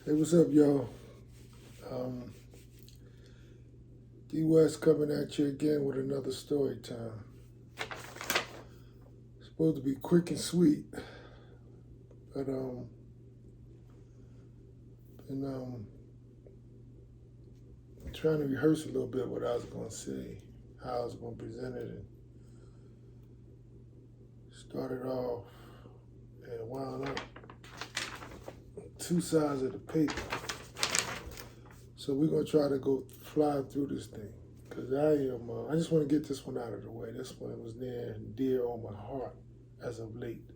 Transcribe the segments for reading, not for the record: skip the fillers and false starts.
Hey, what's up, y'all? Um, D West coming at you again with another story time. Supposed to be quick and sweet, but been trying to rehearse a little bit what I was going to say, how I was going to present it, and started off and wound up two sides of the paper. So we're gonna try to go fly through this thing because I just want to get this one out of the way. This one was near and dear on my heart as of late.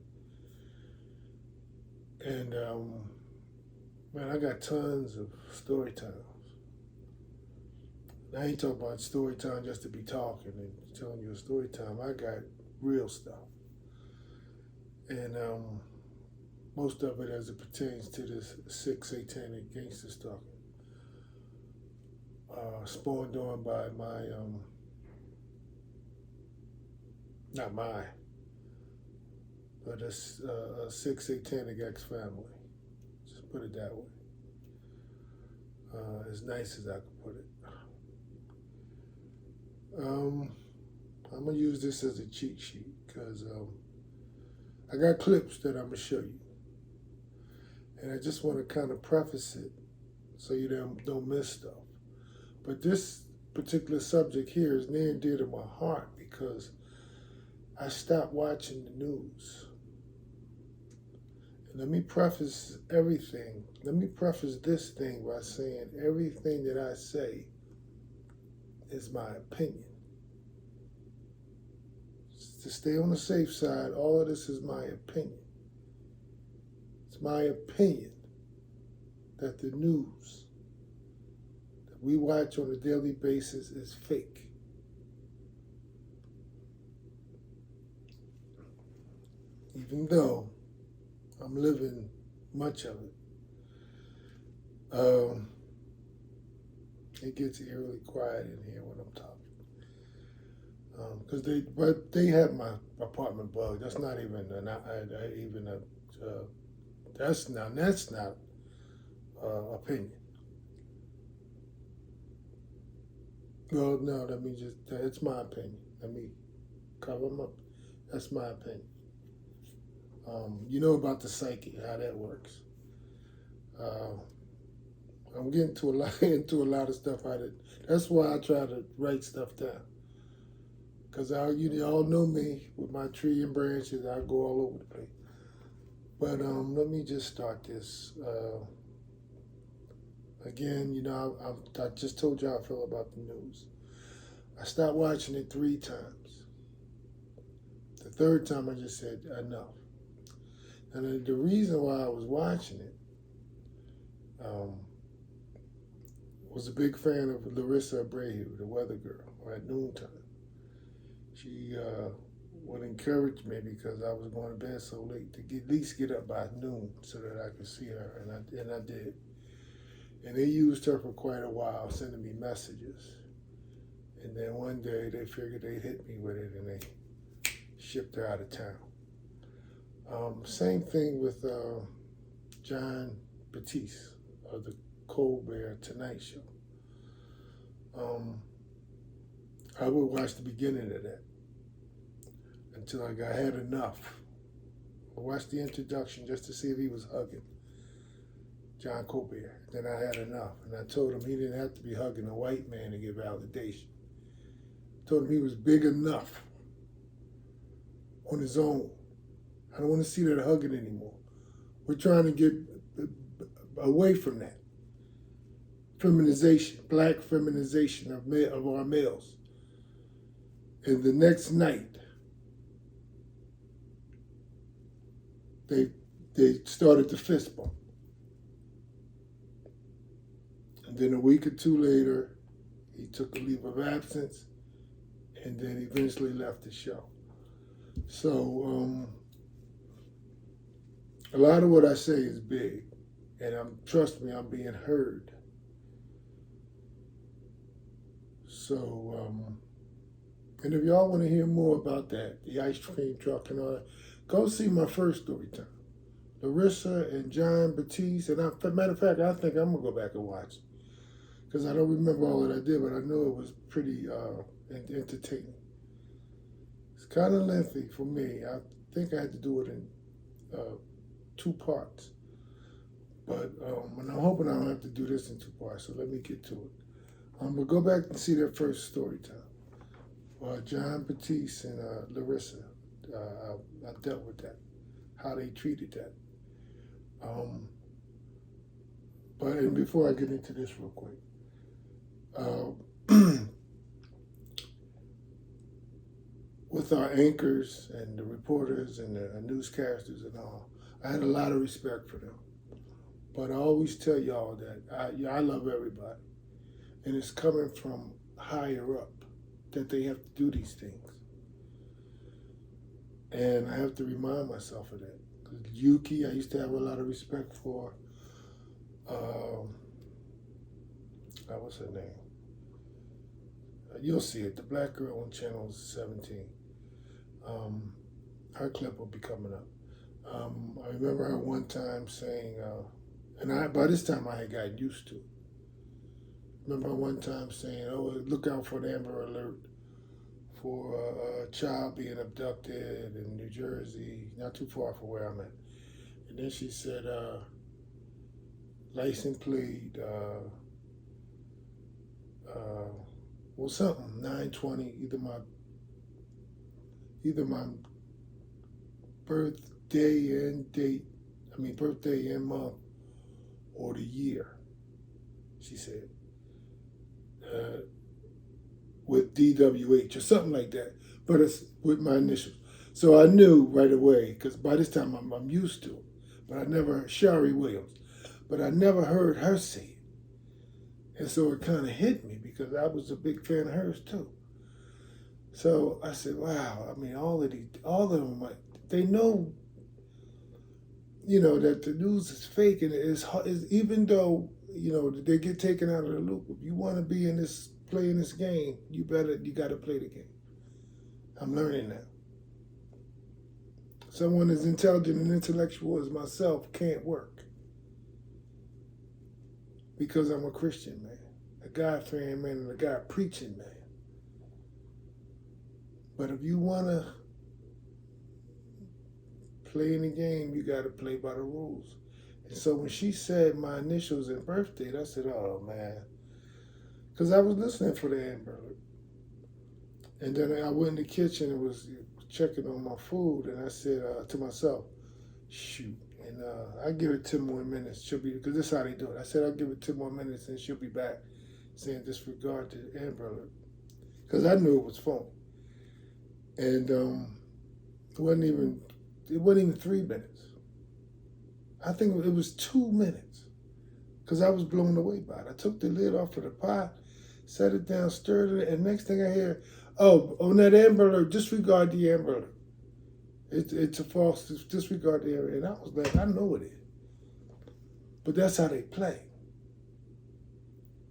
And man, I got tons of story times. I ain't talking about story time just to be talking and telling you a story time. I got real stuff. And most of it as it pertains to this sick satanic gangster stuff. Spawned on by my, not my, but a sick satanic ex-family. Just put it that way. As nice as I could put it. I'm gonna use this as a cheat sheet because I got clips that I'm gonna show you, and I just want to kind of preface it so you don't miss stuff. But this particular subject here is near and dear to my heart because I stopped watching the news. And let me preface everything. Let me preface this thing by saying everything that I say is my opinion. To stay on the safe side, all of this is my opinion. It's my opinion that the news that we watch on a daily basis is fake. Even though I'm living much of it. It gets eerily quiet in here when I'm talking. Because they have my apartment bugged. That's not even that's not opinion. Well, no, it's my opinion. Let me cover them up. That's my opinion. You know about the psyche, how that works. I'm getting into a lot of stuff out of it. That's why I try to write stuff down. Because you all know me with my tree and branches, I go all over the place. But let me just start this. Again, I just told you how I feel about the news. I stopped watching it 3 times. The third time I just said enough. And the reason why I was watching it was a big fan of Larissa Abreu, the weather girl, at noontime. She would encourage me because I was going to bed so late to at least get up by noon so that I could see her, and I did. And they used her for quite a while, sending me messages. And then one day they figured they'd hit me with it, and they shipped her out of town. Same thing with John Batiste of the Colbert Tonight Show. I would watch the beginning of that until I had enough. I watched the introduction just to see if he was hugging John Colbert. Then I had enough, and I told him he didn't have to be hugging a white man to get validation. I told him he was big enough on his own. I don't want to see that hugging anymore. We're trying to get away from that. Feminization, black feminization of our males. And the next night, they started the fist bump. And then a week or two later, he took a leave of absence and then eventually left the show. So a lot of what I say is big, and trust me, I'm being heard. So, and if y'all want to hear more about that, the ice cream truck and all that, go see my first story time. Larissa and John Batiste. And matter of fact, I think I'm going to go back and watch it. Because I don't remember all that I did, but I know it was pretty entertaining. It's kind of lengthy for me. I think I had to do it in 2 parts. But and I'm hoping I don't have to do this in 2 parts, so let me get to it. I'm going to go back and see that first story time. John Batiste and Larissa. I dealt with that, how they treated that. But before I get into this real quick, with our anchors and the reporters and the newscasters and all, I had a lot of respect for them. But I always tell y'all that I love everybody. And it's coming from higher up that they have to do these things. And I have to remind myself of that. Yuki, I used to have a lot of respect for. What's her name? You'll see it. The black girl on channel 17. Her clip will be coming up. I remember her one time saying, and by this time I had gotten used to it. Remember her one time saying, "Oh, look out for an Amber Alert for a child being abducted in New Jersey, not too far from where I'm at." And then she said, license plate, something, 920, either my birthday and month, or the year, she said, with DWH or something like that, but it's with my initials. So I knew right away, because by this time I'm used to it, but I never, Shari Williams, but I never heard her say it. And so it kind of hit me because I was a big fan of hers too. So I said, wow, I mean, all of them, they know, that the news is fake, and is even though, they get taken out of the loop. If you want to be playing this game, you got to play the game. I'm learning that. Someone as intelligent and intellectual as myself can't work. Because I'm a Christian man, a God-fearing man, and a God-preaching man. But if you want to play in the game, you got to play by the rules. And so when she said my initials and birth date, I said, oh, man. Because I was listening for the Amber Alert. And then I went in the kitchen and was checking on my food, and I said to myself, shoot. And I give it 10 more minutes. She'll be, because this is how they do it. I said, I'll give it 10 more minutes and she'll be back saying disregard to the Amber Alert. Because I knew it was phony. And it wasn't even 3 minutes. I think it was 2 minutes. Because I was blown away by it. I took the lid off of the pot, set it down, stirred it, and next thing I hear, oh, on that Amber Alert, disregard the Amber Alert. It's a false, disregard the area. And I was like, I know it is. But that's how they play.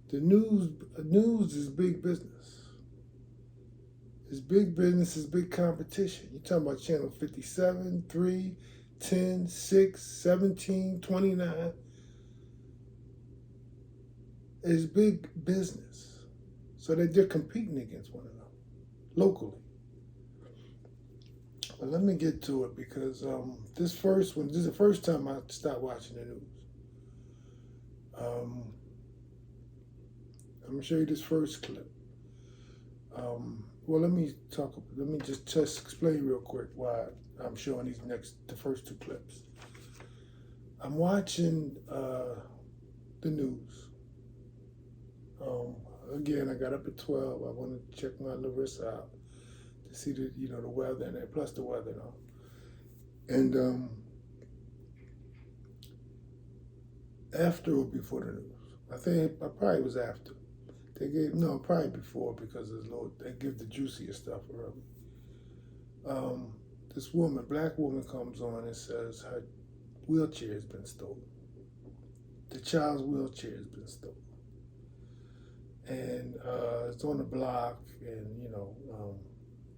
The news is big business. It's big business, it's big competition. You're talking about channel 57, 3, 10, 6, 17, 29. It's big business. So they're competing against one another, locally. But let me get to it because this is the first time I stopped watching the news. I'm going to show you this first clip. Well, let me just explain real quick why I'm showing the first 2 clips. I'm watching the news. Again, I got up at 12. I want to check my Larissa out to see the weather and that, plus the weather and all. And after or before the news? I think I probably was after. Probably before, because they give the juiciest stuff early. This black woman comes on and says her wheelchair has been stolen. The child's wheelchair has been stolen. And it's on the block, and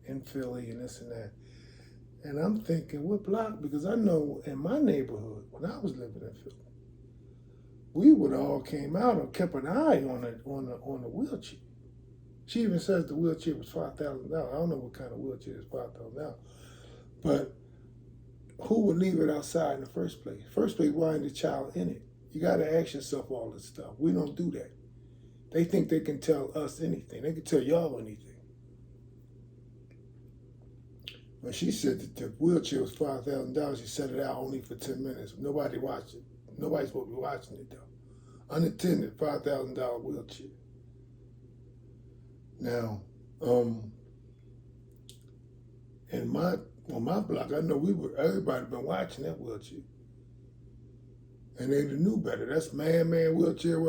in Philly and this and that. And I'm thinking, what block? Because I know in my neighborhood, when I was living in Philly, we would all came out and kept an eye on the wheelchair. She even says the wheelchair was $5,000. I don't know what kind of wheelchair is $5,000, but who would leave it outside in the first place? First place, why ain't the child in it? You got to ask yourself all this stuff. We don't do that. They think they can tell us anything. They can tell y'all anything. When she said that the wheelchair was $5,000, she set it out only for 10 minutes. Nobody watched it. Nobody's supposed to be watching it though. Unattended $5,000 wheelchair. Now, on my block, I know everybody been watching that wheelchair, and they knew better. That's man wheelchair.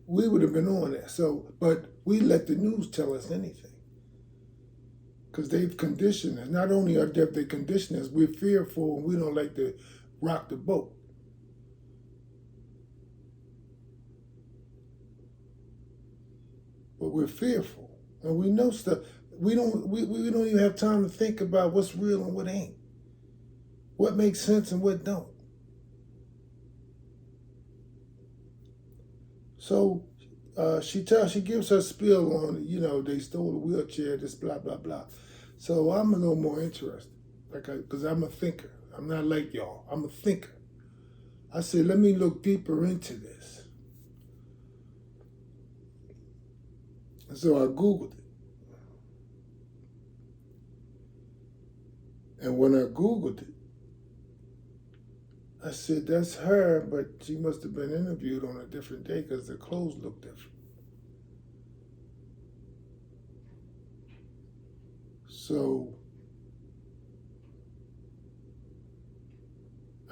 We would have been on that. So, but we let the news tell us anything. Because they've conditioned us. Not only are they conditioned us, we're fearful and we don't like to rock the boat. But we're fearful. And we know stuff. We don't even have time to think about what's real and what ain't. What makes sense and what don't. So she gives her spiel on, they stole a wheelchair, this blah, blah, blah. So I'm a little more interested, because I'm a thinker. I'm not like y'all. I'm a thinker. I said, let me look deeper into this. And so I Googled it. And when I Googled it, I said, that's her, but she must have been interviewed on a different day because the clothes look different. So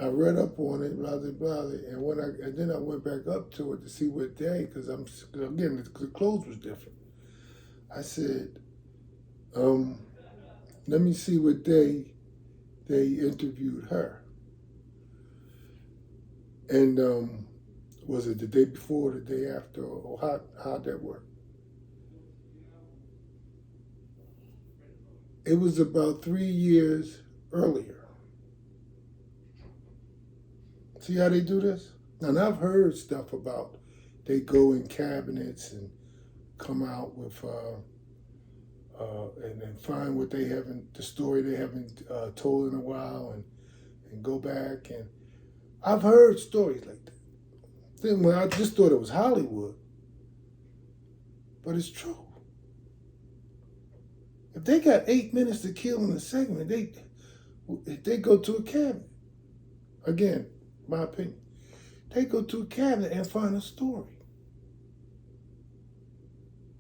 I read up on it, blah, blah, blah, and then I went back up to it to see what day, because again, the clothes was different. I said, let me see what day they interviewed her. And was it the day before, the day after, or how'd that work? It was about 3 years earlier. See how they do this? And I've heard stuff about they go in cabinets and come out with and then find what they haven't, the story they haven't told in a while, and go back. And I've heard stories like that. Then I just thought it was Hollywood, but it's true. If they got 8 minutes to kill in a segment, they go to a cabinet. Again, my opinion. They go to a cabinet and find a story.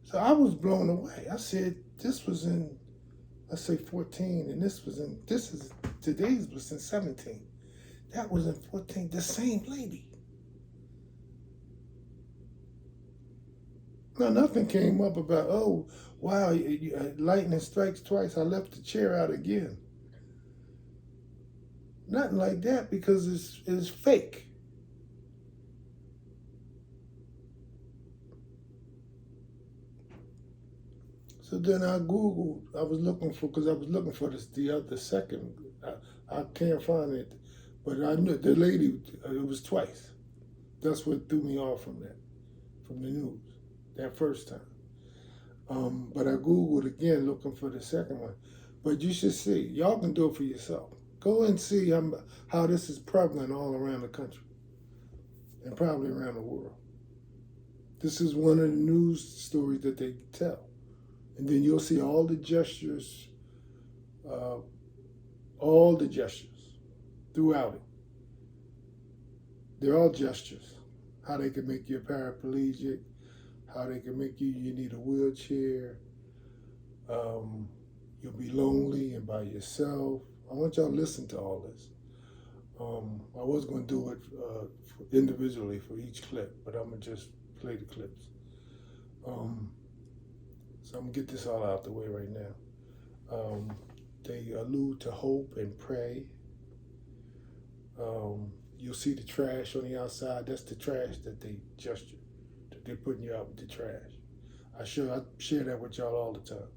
So I was blown away. I said, this was in, let's say 14, and today's was in 17. That was in 14, the same lady. Now, nothing came up about, oh, wow, lightning strikes twice, I left the chair out again. Nothing like that, because it's fake. So then I Googled, because I was looking for the second. I can't find it, but I knew the lady, it was twice. That's what threw me off from the news, that first time. But I Googled again looking for the second one. But you should see, y'all can do it for yourself. Go and see how this is prevalent all around the country and probably around the world. This is one of the news stories that they tell. And then you'll see all the gestures throughout it. They're all gestures. How they can make you a paraplegic, how they can make you need a wheelchair. You'll be lonely and by yourself. I want y'all to listen to all this. I was going to do it individually for each clip, but I'm going to just play the clips. So I'm going to get this all out the way right now. They allude to hope and pray. You'll see the trash on the outside. That's the trash that they gesture, that they're putting you out with the trash. I share that with y'all all the time.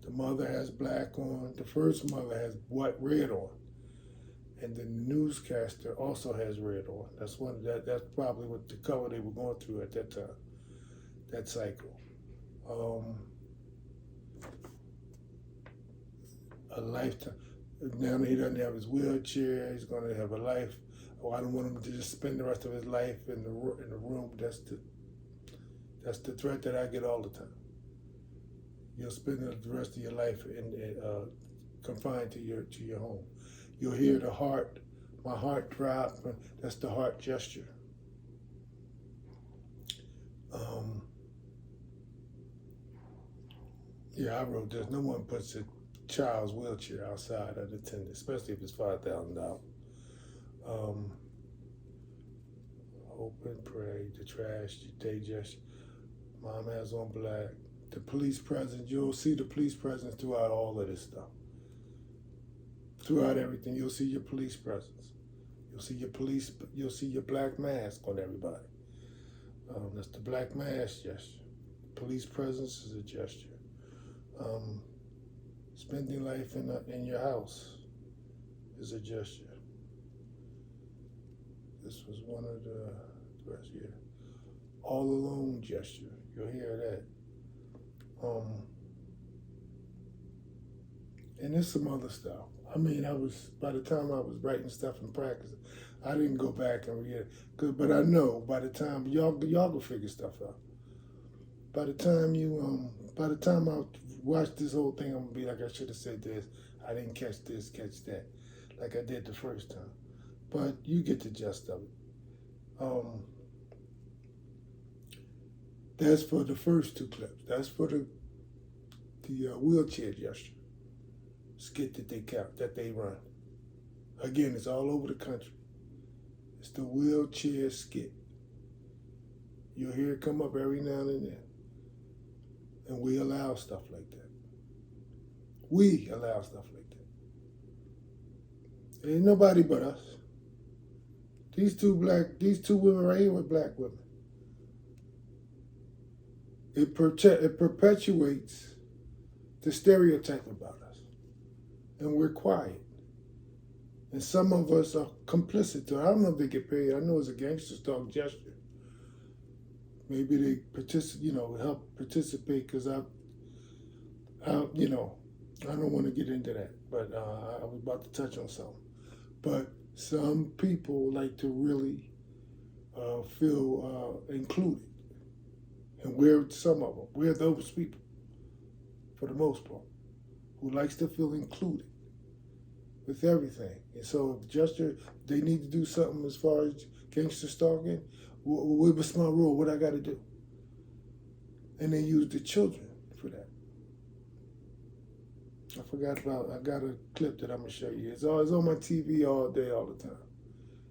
The mother has black on. The first mother has red on, and the newscaster also has red on. That's probably what the color they were going through at that time, that cycle. A lifetime. Now he doesn't have his wheelchair. He's going to have a life. Oh, I don't want him to just spend the rest of his life in the room. That's the threat that I get all the time. You'll spend the rest of your life confined to your home. You'll hear my heart drop. That's the heart gesture. I wrote this. No one puts a child's wheelchair outside unattended, especially if it's $5,000. Hope and pray. The trash, day gesture. Mom has on black. The police presence. You'll see the police presence throughout all of this stuff. Throughout everything, you'll see your police presence. You'll see your black mask on everybody. That's the black mask gesture. Police presence is a gesture. Spending life in your house is a gesture. This was one of the rest here. All alone gesture. You'll hear that. And there's some other stuff. I mean, by the time I was writing stuff in practice, I didn't go back and read it. But I know by the time y'all can figure stuff out. By the time I watch this whole thing, I'm gonna be like, I should have said this. I didn't catch this, catch that, like I did the first time. But you get the gist of it. That's for the first two clips. That's for the wheelchair gesture skit that they run. Again, it's all over the country. It's the wheelchair skit. You'll hear it come up every now and then. And we allow stuff like that. We allow stuff like that. Ain't nobody but us. These two women right here were black women. It perpetuates the stereotype about us. And we're quiet. And some of us are complicit to it. I don't know if they get paid. I know it's a gangster's talk gesture. Maybe they help participate because I don't want to get into that. But I was about to touch on something. But some people like to really feel included. And we're some of them. We're those people, for the most part, who likes to feel included with everything. And so if they need to do something as far as gangster stalking, what's my rule? What I got to do? And they use the children for that. I got a clip that I'm going to show you. It's on my TV all day, all the time.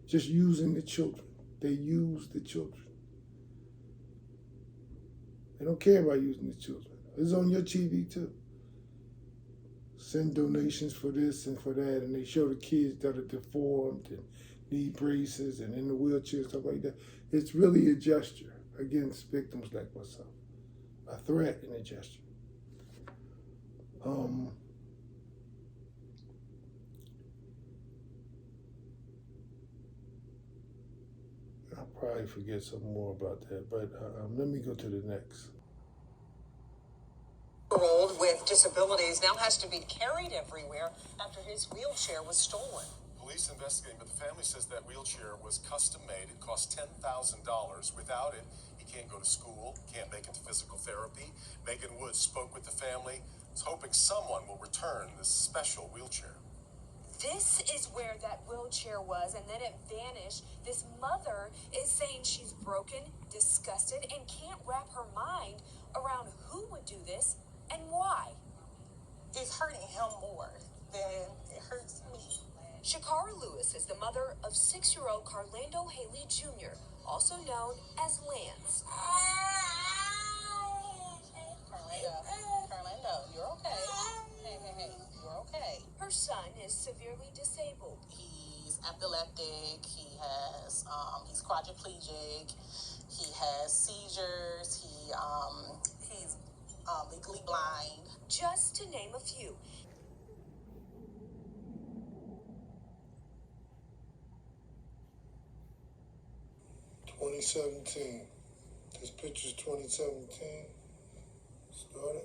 Just using the children. They use the children. They don't care about using the children. It's on your TV too. Send donations for this and for that, and they show the kids that are deformed and need braces and in the wheelchair, stuff like that. It's really a gesture against victims like myself. A threat and a gesture. I'll probably forget some more about that, but let me go to the next. With disabilities now has to be carried everywhere after his wheelchair was stolen. Police investigating, but the family says that wheelchair was custom made. It cost $10,000. Without it, he can't go to school, can't make it to physical therapy. Megan Woods spoke with the family, is hoping someone will return this special wheelchair. This is where that wheelchair was, and then it vanished. This mother is saying she's broken, disgusted, and can't wrap her mind around who would do this and why. It's hurting him more than it hurts me. Shakara Lewis is the mother of 6-year-old Carlando Haley Jr., also known as Lance. Carlando, you're okay. Hey, you're okay. Her son is severely disabled. He's epileptic. He's quadriplegic. He has seizures. He's legally blind. Just to name a few. 2017. This picture's 2017. Started.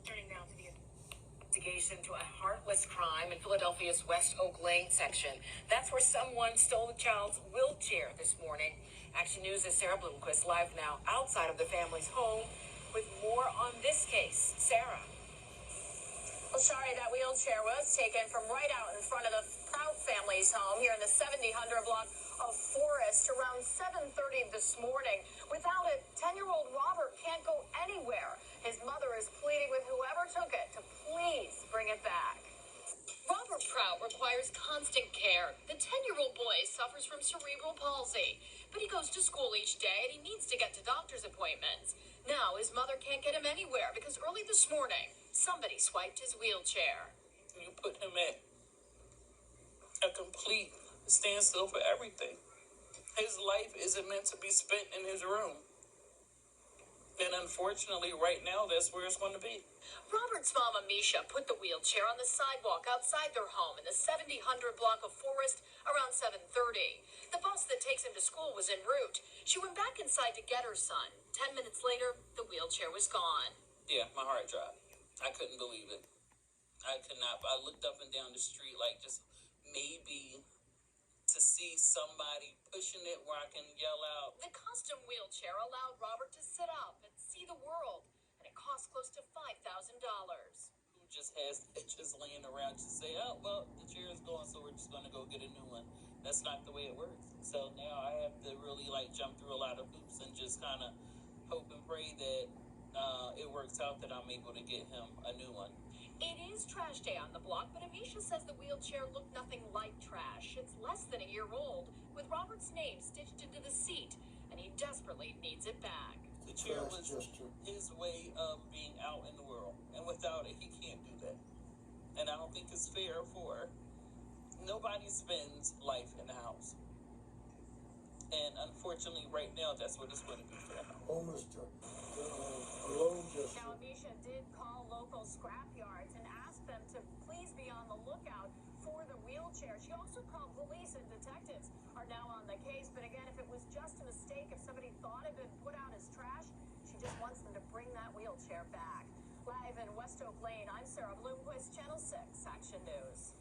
Turning now to the investigation to a heartless crime in Philadelphia's West Oak Lane section. That's where someone stole the child's wheelchair this morning. Action News' Sarah Bloomquist live now outside of the family's home with more on this case. Sarah. Well, Shari, that wheelchair was taken from right out in front of the Prout family's home here in the 7000 block of Forest around 7:30 this morning. Without it, 10-year-old Robert can't go anywhere. His mother is pleading with whoever took it to please bring it back. Robert Prout requires constant care. The 10-year-old boy suffers from cerebral palsy, but he goes to school each day and he needs to get to doctor's appointments. Now his mother can't get him anywhere because early this morning, somebody swiped his wheelchair. You put him at a complete standstill for everything. His life isn't meant to be spent in his room. And unfortunately, right now, that's where it's going to be. Robert's mom, Amisha, put the wheelchair on the sidewalk outside their home in the 7000 block of Forest around 7:30. The bus that takes him to school was en route. She went back inside to get her son. 10 minutes later, the wheelchair was gone. Yeah, my heart dropped. I couldn't believe it. I could not. I looked up and down the street like just maybe to see somebody pushing it where I can yell out. The custom wheelchair allowed Robert to sit up and see the world, and it cost close to $5,000. Who just has it just laying around to say, oh, well, the chair is gone, so we're just going to go get a new one. That's not the way it works. So now I have to really jump through a lot of hoops and just kind of hope and pray that it works out that I'm able to get him a new one. It is trash day on the block, but Amisha says the wheelchair looked nothing like trash. It's less than a year old, with Robert's name stitched into the seat, and he desperately needs it back. The chair was his way of being out in the world, and without it, he can't do that. And I don't think it's fair for nobody spends life in the house. And unfortunately, right now, that's what it's going to be for him. Homeless alone just. Now, Amisha did call local scrap yards and asked them to please be on the lookout for the wheelchair. She also called police, and detectives are now on the case. But again, if it was just a mistake, if somebody thought it had been put out as trash, she just wants them to bring that wheelchair back. Live in West Oak Lane, I'm Sarah Bloomquist, Channel 6 Action News.